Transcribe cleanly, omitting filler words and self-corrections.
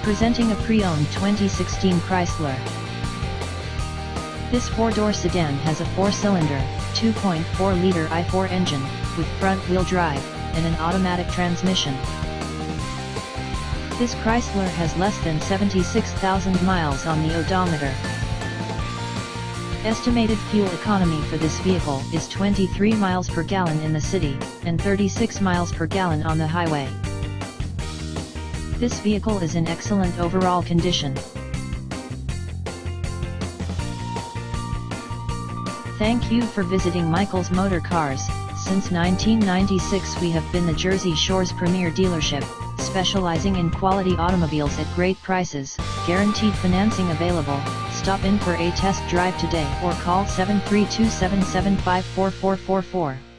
Presenting a pre-owned 2016 Chrysler. This four-door sedan has a four-cylinder, 2.4-liter i4 engine, with front-wheel drive, and an automatic transmission. This Chrysler has less than 76,000 miles on the odometer. Estimated fuel economy for this vehicle is 23 miles per gallon in the city, and 36 miles per gallon on the highway. This vehicle is in excellent overall condition. Thank you for visiting Michael's Motorcars. Since 1996 we have been the Jersey Shore's premier dealership, specializing in quality automobiles at great prices, guaranteed financing available. Stop in for a test drive today or call 732-775-4444.